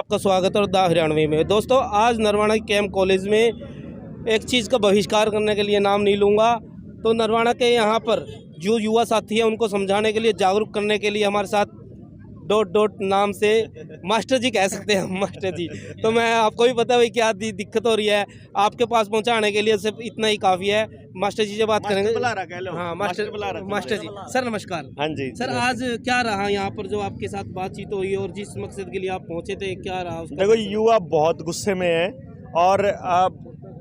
आपका स्वागत है और द हरियाणवी में। दोस्तों, आज नरवाना कैंप कॉलेज में एक चीज़ का बहिष्कार करने के लिए, नाम नहीं लूँगा, तो नरवाना के यहाँ पर जो युवा साथी हैं उनको समझाने के लिए, जागरूक करने के लिए हमारे साथ डॉट नाम से मास्टर जी कह सकते हैं हम, मास्टर जी। तो मैं आपको भी पता है क्या दिक्कत हो रही है, आपके पास पहुंचाने के लिए सिर्फ इतना ही काफ़ी है। मास्टर जी से बात करेंगे। हाँ, मास्टर जी सर नमस्कार। हाँ जी सर, आज क्या रहा यहाँ पर जो आपके साथ बातचीत हुई और जिस मकसद के लिए आप पहुंचे थे, क्या रहा उसका? देखो, युवा बहुत गुस्से में है और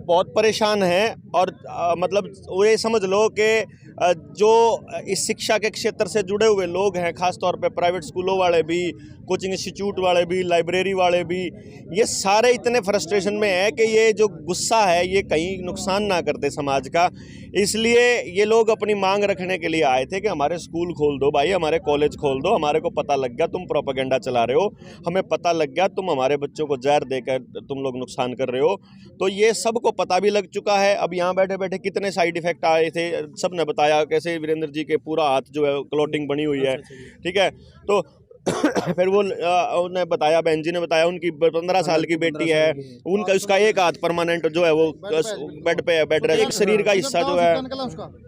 बहुत परेशान है और मतलब वो ये समझ लो कि जो इस शिक्षा के क्षेत्र से जुड़े हुए लोग हैं, खास तौर पे प्राइवेट स्कूलों वाले भी, कोचिंग इंस्टीट्यूट वाले भी, लाइब्रेरी वाले भी, ये सारे इतने फ्रस्ट्रेशन में है कि ये जो गुस्सा है ये कहीं नुकसान ना करते समाज का। इसलिए ये लोग अपनी मांग रखने के लिए आए थे कि हमारे स्कूल खोल दो भाई, हमारे कॉलेज खोल दो। हमारे को पता लग गया तुम प्रोपेगेंडा चला रहे हो, हमें पता लग गया तुम हमारे बच्चों को जहर देकर तुम लोग नुकसान कर रहे हो। तो ये सबको पता भी लग चुका है। अब यहाँ बैठे बैठे कितने साइड इफेक्ट आए थे, सब ने बताया कैसे वीरेंद्र जी के पूरा हाथ जो है क्लॉटिंग बनी हुई है, ठीक है। तो फिर वो उन्होंने बताया, बहन जी ने बताया, उनकी 15 साल की बेटी है, उनका उसका एक हाथ परमानेंट जो है वो बेड पे है, बेड रेस्ट, एक शरीर का हिस्सा जो है।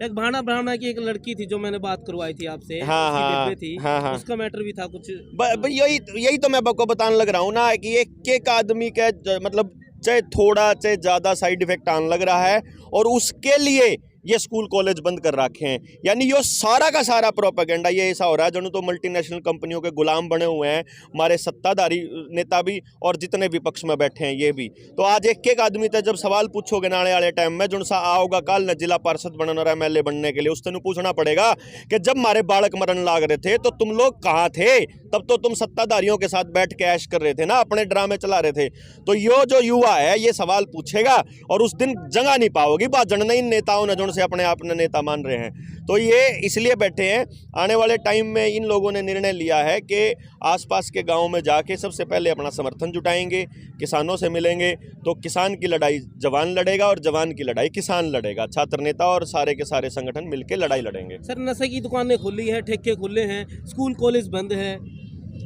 एक भाना ब्राह्मणा की एक लड़की थी जो मैंने बात करवाई थी आपसे, हाँ, थी, हाँ। उसका मैटर भी था कुछ। यही तो मैं आपको बताने लग रहा हूँ ना कि एक आदमी के मतलब चाहे थोड़ा चाहे ज्यादा साइड इफेक्ट आने लग रहा है और उसके लिए ये स्कूल कॉलेज बंद कर रखे हैं। यानी ये सारा का सारा प्रोपेगेंडा ये ऐसा हो रहा है जनो तो मल्टीनेशनल कंपनियों के गुलाम बने हुए हैं हमारे सत्ताधारी नेता भी और जितने विपक्ष में बैठे हैं ये भी। तो आज एक आदमी तक जब सवाल पूछोगे ना आने वाले टाइम में, जो सा आओगा कल न जिला पार्षद बनने और MLA बनने के लिए, उससे पूछना पड़ेगा कि जब हमारे बालक मरण लाग रहे थे तो तुम लोग कहाँ थे? तब तो तुम सत्ताधारियों के साथ बैठ के ऐश कर रहे थे ना, अपने ड्रामे चला रहे थे। तो ये जो युवा है ये सवाल पूछेगा और उस दिन जगह नहीं पाओगी भाजन नहीं नेताओं ने जो से अपने आप ने नेता मान रहे हैं। तो ये इसलिए बैठे हैं। आने वाले टाइम में इन लोगों ने निर्णय लिया है कि आसपास के गांव में जाके सबसे पहले अपना समर्थन जुटाएंगे, किसानों से मिलेंगे। तो किसान की लड़ाई जवान लड़ेगा और जवान की लड़ाई किसान लड़ेगा। छात्र नेता और सारे के सारे संगठन मिलकर लड़ाई लड़ेंगे। सर, नशे की दुकानें खुली हैं, ठेके खुले हैं, स्कूल कॉलेज बंद है।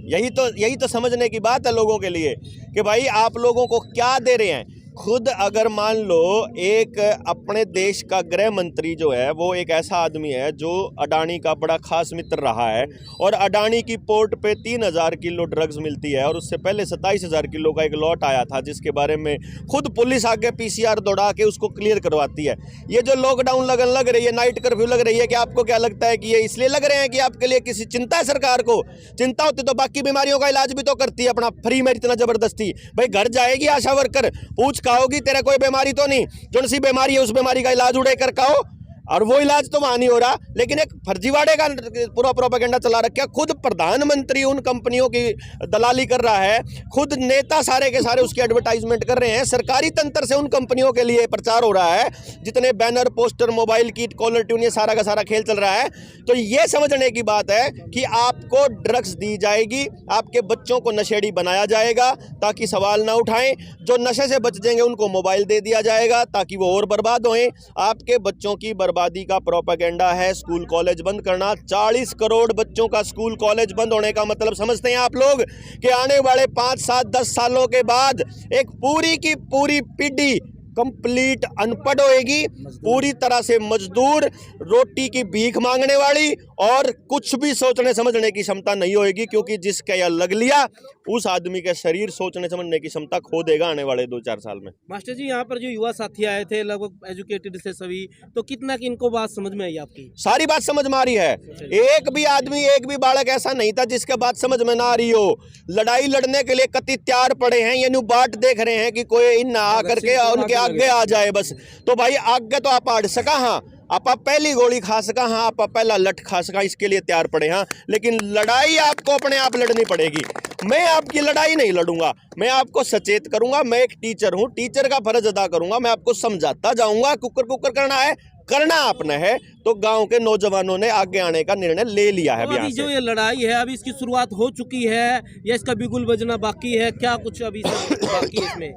यही तो समझने की बात है लोगों के लिए कि भाई आप लोगों को क्या दे रहे हैं। खुद अगर मान लो एक अपने देश का गृह मंत्री जो है वो एक ऐसा आदमी है जो अडानी का बड़ा खास मित्र रहा है और अडानी की पोर्ट पे 3000 किलो ड्रग्स मिलती है और उससे पहले 27,000 किलो का एक लॉट आया था जिसके बारे में खुद पुलिस आगे PCR दौड़ा के उसको क्लियर करवाती है। ये जो लॉकडाउन लग रही है, नाइट कर्फ्यू लग रही है, कि आपको क्या लगता है कि ये इसलिए लग रहे हैं कि आपके लिए किसी चिंता है? सरकार को चिंता होती तो बाकी बीमारियों का इलाज भी तो करती है अपना फ्री में इतना जबरदस्ती। भाई घर जाएगी आशा वर्कर, पूछ कहोगी तेरा कोई बीमारी तो नहीं, जो सी बीमारी है उस बीमारी का इलाज उड़े कर कहो, और वो इलाज तो वहां नहीं हो रहा। लेकिन एक फर्जीवाड़े का पूरा प्रोपेगेंडा चला रखा। खुद प्रधानमंत्री उन कंपनियों की दलाली कर रहा है, खुद नेता सारे के सारे उसकी एडवर्टाइजमेंट कर रहे हैं। सरकारी तंत्र से उन कंपनियों के लिए प्रचार हो रहा है, जितने banner, poster, mobile kit, caller tune, ये सारा का सारा खेल चल रहा है। तो ये समझने की बात है कि आपको ड्रग्स दी जाएगी, आपके बच्चों को नशेड़ी बनाया जाएगा ताकि सवाल ना उठाएं। जो नशे से बच जाएंगे उनको मोबाइल दे दिया जाएगा ताकि वो और बर्बाद होएं। आपके बच्चों की बर्बादी का प्रोपेगेंडा है स्कूल कॉलेज बंद करना। 40 करोड़ बच्चों का स्कूल कॉलेज बंद होने का मतलब समझते हैं आप लोग कि आने वाले 5, 7, 10 सालों के बाद एक पूरी की पूरी पीढ़ी कंप्लीट अनपढ़ होएगी, पूरी तरह से मजदूर, रोटी की भीख मांगने वाली, और कुछ भी सोचने समझने की क्षमता नहीं होएगी, क्योंकि जिसका यह लग लिया उस आदमी का शरीर सोचने समझने की क्षमता खो देगा आने वाले 2-4 साल में। मास्टर जी, यहाँ पर जो युवा साथी आए थे लगभग एजुकेटेड से सभी, तो कितना कि इनको बात समझ में आई? आपकी सारी बात समझ में आ रही है। एक भी आदमी, एक भी बालक ऐसा नहीं था जिसके बात समझ में ना आ रही हो। लड़ाई लड़ने के लिए कति तैयार पड़े हैं, ये बाट देख रहे हैं कि कोई इन आकर के उनके आगे आ जाए बस। तो भाई आगे तो आप आड़ सका, हाँ आप पहली गोली खा सका, हाँ आप पहला लठ खा सका, इसके लिए तैयार पड़े। हाँ, लेकिन लड़ाई आपको अपने आप लड़नी पड़ेगी। मैं आपकी लड़ाई नहीं लड़ूंगा, मैं आपको सचेत करूंगा। मैं एक टीचर हूं, टीचर का फर्ज अदा करूंगा। मैं आपको समझाता जाऊंगा। कुकर करना है, करना आपने है। तो गांव के नौजवानों ने आगे आने का निर्णय ले लिया है। अभी जो ये लड़ाई है, अभी इसकी शुरुआत हो चुकी है या इसका बिगुल बजना बाकी है? क्या कुछ अभी बाकी है इसमें?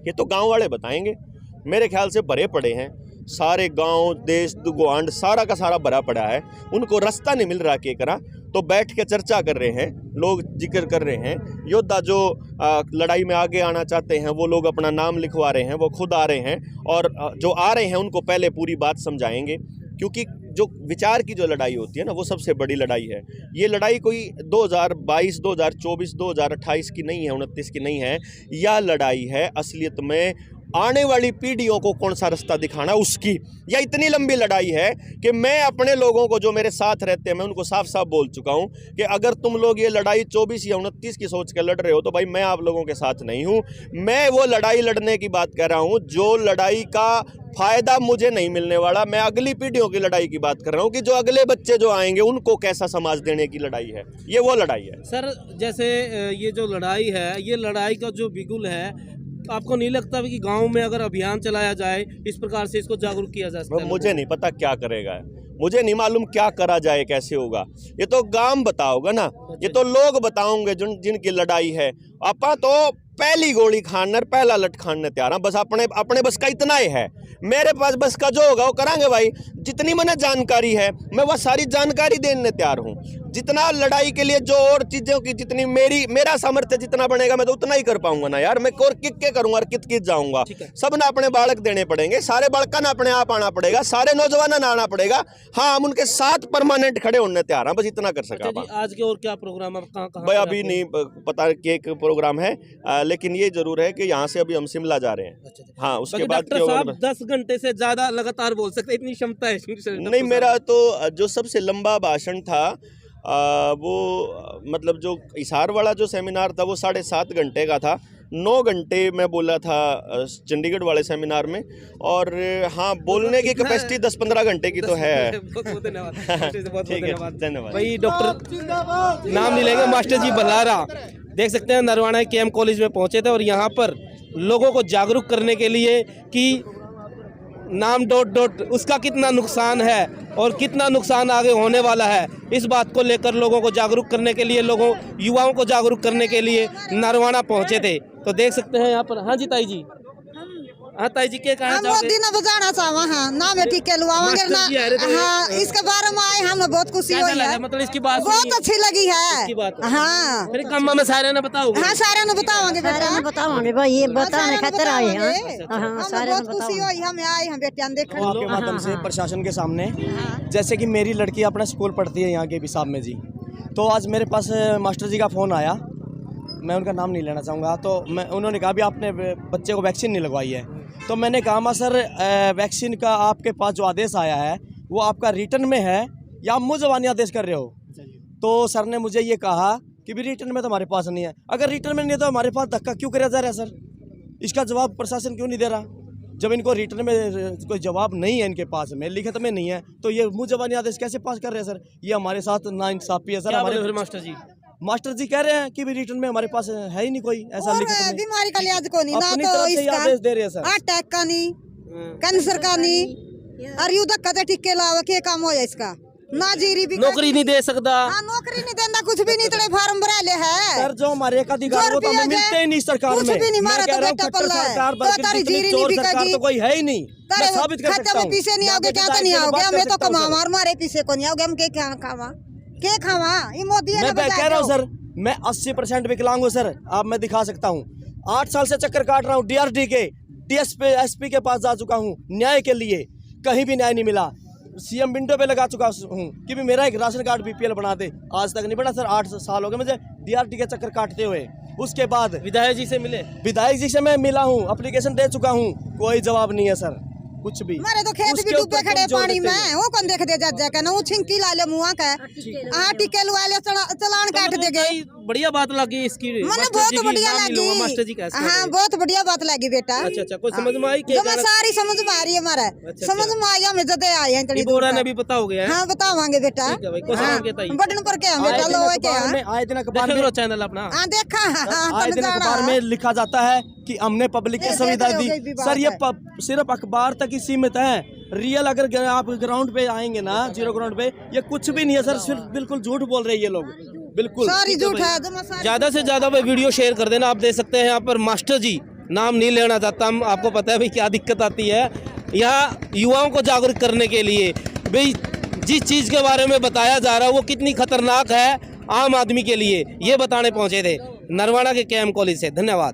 ये तो गाँव वाले बताएंगे। मेरे ख्याल से भरे पड़े हैं सारे गांव, देश, गुआंढ सारा का सारा भरा पड़ा है। उनको रास्ता नहीं मिल रहा के करा। तो बैठ के चर्चा कर रहे हैं, लोग जिक्र कर रहे हैं। योद्धा जो लड़ाई में आगे आना चाहते हैं वो लोग अपना नाम लिखवा रहे हैं, वो खुद आ रहे हैं, और जो आ रहे हैं उनको पहले पूरी बात समझाएंगे, क्योंकि जो विचार की जो लड़ाई होती है ना, वो सबसे बड़ी लड़ाई है। ये लड़ाई कोई 2022, 2024, 2028 की नहीं है, 29 की नहीं है। यह लड़ाई है असलियत में आने वाली पीढ़ियों को कौन सा रास्ता दिखाना उसकी। यह इतनी लंबी लड़ाई है कि मैं अपने लोगों को जो मेरे साथ रहते हैं, मैं उनको साफ साफ बोल चुका हूं कि अगर तुम लोग ये लड़ाई 24 या 29 की सोच के लड़ रहे हो तो भाई मैं आप लोगों के साथ नहीं हूं। मैं वो लड़ाई लड़ने की बात कर रहा हूं जो लड़ाई का फायदा मुझे नहीं मिलने वाला। मैं अगली पीढ़ियों की लड़ाई की बात कर रहा हूं कि जो अगले बच्चे जो आएंगे उनको कैसा समाज देने की लड़ाई है। ये वो लड़ाई है सर। जैसे ये जो लड़ाई है, ये लड़ाई का जो बिगुल है, आपको नहीं लगता कि गांव में अगर अभियान चलाया जाए, इस प्रकार से इसको जागरूक किया जा सकता है? मुझे नहीं पता क्या करेगा, मुझे नहीं मालूम क्या करा जाए, कैसे होगा। ये तो गांव बताओगे ना, ये तो लोग बताओगे जिनकी लड़ाई है। आपा तो पहली गोली खाने, पहला लट खाने तैयार है। बस अपने बस का इतना ही है। मेरे पास बस का जो होगा वो करांगे भाई। जितनी मैंने जानकारी है मैं वह सारी जानकारी देने तैयार हूँ। जितना लड़ाई के लिए जो और चीज़ों की जितनी मेरा सामर्थ्य जितना बनेगा मैं तो उतना ही कर पाऊंगा ना यार। मैं और किक करूंगा और कित जाऊंगा। सब ना अपने बालक देने पड़ेंगे, सारे बालका ना अपने आप आना पड़ेगा, सारे नौजवान ना आना पड़ेगा। हाँ, हम उनके साथ परमानेंट खड़े होने तैयार हैं, बस इतना कर सका। आज के और क्या प्रोग्राम है? भाई अभी नहीं पता कि एक प्रोग्राम है, लेकिन ये जरूर है कि यहाँ से अभी हम शिमला जा रहे हैं। हाँ, उसके बाद डॉक्टर साहब 10 घंटे से ज्यादा लगातार बोल सकते, इतनी क्षमता है? नहीं, मेरा तो जो सबसे लंबा भाषण था वो मतलब जो हिसार वाला जो सेमिनार था वो 7.5 घंटे का था। 9 घंटे मैं बोला था चंडीगढ़ वाले सेमिनार में। और हाँ, बोलने की कैपेसिटी 10-15 घंटे की तो है। बहुत धन्यवाद। धन्यवाद भाई डॉक्टर नाम नहीं लेंगे, मास्टर जी बलारा देख सकते हैं नरवाना केएम कॉलेज में पहुंचे थे और यहाँ पर लोगों को जागरूक करने के लिए कि नाम ... उसका कितना नुकसान है और कितना नुकसान आगे होने वाला है, इस बात को लेकर लोगों को जागरूक करने के लिए, युवाओं को जागरूक करने के लिए नरवाना पहुंचे थे। तो देख सकते हैं यहाँ पर। हाँ जी ताई जी, हाँ ताई जी, क्या कहना चाहोगे? मोदी ने बजाना चाहा, हाँ ना में टिके लुआवांगे ना। हाँ, इसके बारे में आए हमें बहुत खुशी हुई है। मतलब इसकी बात बहुत अच्छी लगी है। हाँ, फिर कम्मा में सारे ने बताओगे? हाँ, सारे ने बताओगे बेटा, बताओगे भाई, ये बताने खातिर आए हैं। हमें बहुत खुशी हुई, हम आए हैं बेटियां देखने। आपके माध्यम से प्रशासन के सामने, जैसे कि मेरी लड़की अपना स्कूल पढ़ती है यहाँ के बिसाब में जी, तो आज मेरे पास मास्टर जी का फ़ोन आया, मैं उनका नाम नहीं लेना चाहूँगा। तो उन्होंने कहा भी आपने बच्चे को वैक्सीन नहीं लगवाई है। तो मैंने कहा मां सर, वैक्सीन का आपके पास जो आदेश आया है वो आपका रिटर्न में है या आप मुँह ज़बानी आदेश कर रहे हो? तो सर ने मुझे ये कहा कि भी रिटर्न में तो हमारे पास नहीं है। अगर रिटर्न में नहीं है तो हमारे पास धक्का क्यों कराया जा रहा है सर? इसका जवाब प्रशासन क्यों नहीं दे रहा? जब इनको रिटर्न में कोई जवाब नहीं है, इनके पास में लिखित में नहीं है, तो ये मुँह ज़बानी आदेश कैसे पास कर रहे हैं सर? ये हमारे साथ नाइंसाफी है सर। हमारे मास्टर जी कह रहे हैं कि भी रिटर्न में हमारे पास है ही नहीं कोई ऐसा लिखित में। बीमारी का लिहाज को नहीं, ना अपनी तो तरफ से इसका आदेश दे रहे हैं सर। अटैक का नहीं, कैंसर का नहीं, और यू धक्का दे टिक्के लावा के काम हो इसका ना। जीरी भी नौकरी नहीं दे सकता। हाँ, नौकरी नहीं देना, कुछ भी नहीं, तेरे फार्म भरा ले है सर। जो हमारे अधिकार वो तो हमें मिलते ही नहीं सरकार में। कुछ भी नहीं, मैं मारा कह तो रहा हूं, बेटा खट्टर पल्ला है, सरकार तो बल्कि तारी जितनी जीरी चोर नहीं सरकार बिकेगी। तो कोई है ही नहीं। मैं साबित कर सकता हूं। पीछे नहीं आओगे क्या? तो नहीं आओगे, हमें तो कमा मारे पीछे को नहीं आओगे। हम के क्या खावा, के खावा? ये मोदी मैं कह रहा हूँ सर, मैं 80% विकलांग हूँ सर। अब मैं दिखा सकता हूँ, 8 साल से चक्कर काट रहा हूँ। DRD के DSP SP के पास जा चुका हूँ न्याय के लिए, कहीं भी न्याय नहीं मिला। CM विंडो पे लगा चुका हूँ कि भी मेरा एक राशन कार्ड BPL बना दे, आज तक नहीं बना सर। 8 साल हो गए मुझे DRD के चक्कर काटते हुए। उसके बाद विधायक जी से मिले? विधायक जी से मैं मिला हूँ, एप्लीकेशन दे चुका हूँ, कोई जवाब नहीं है सर, कुछ भी। मारे तो खेत भी डूबे खड़े पानी में, वो कौन देख दे जा ना, वो छिंकी ला ले मुआ का, टिके लुआ ले, चलान काट दे गए। बढ़िया बात लगी इसकी, मैंने बहुत बढ़िया लगी। मास्टर जी कैसे? हाँ, बहुत बढ़िया बात लगी बेटा। अच्छा, कोई समझ में आई? सारी समझ में आ रही है हमारा, समझ में आई, हमें जदे आए हैं। बोरा ने भी पता हो गया। हाँ, बतावांगे बेटा, बटन पर क्या बेटा लो क्या आए दिन अखबार चैनल अपना देखा, अखबार में लिखा जाता है कि हमने पब्लिक की सुविधा दी। सर ये सिर्फ अखबार तक ही सीमित है। रियल अगर आप ग्राउंड पे आएंगे ना, 0 ग्राउंड पे, ये कुछ भी नहीं है सर। सिर्फ बिल्कुल झूठ बोल रहे हैं ये लोग, बिल्कुल सारी झूठ है। ज्यादा से ज्यादा वीडियो शेयर कर देना। आप देख सकते हैं यहाँ पर मास्टर जी, नाम नहीं लेना चाहता, आपको पता है भाई क्या दिक्कत आती है। यहाँ युवाओं को जागरूक करने के लिए भाई जिस चीज़ के बारे में बताया जा रहा है वो कितनी खतरनाक है आम आदमी के लिए, ये बताने पहुंचे थे नरवाना के केएम कॉलेज से। धन्यवाद।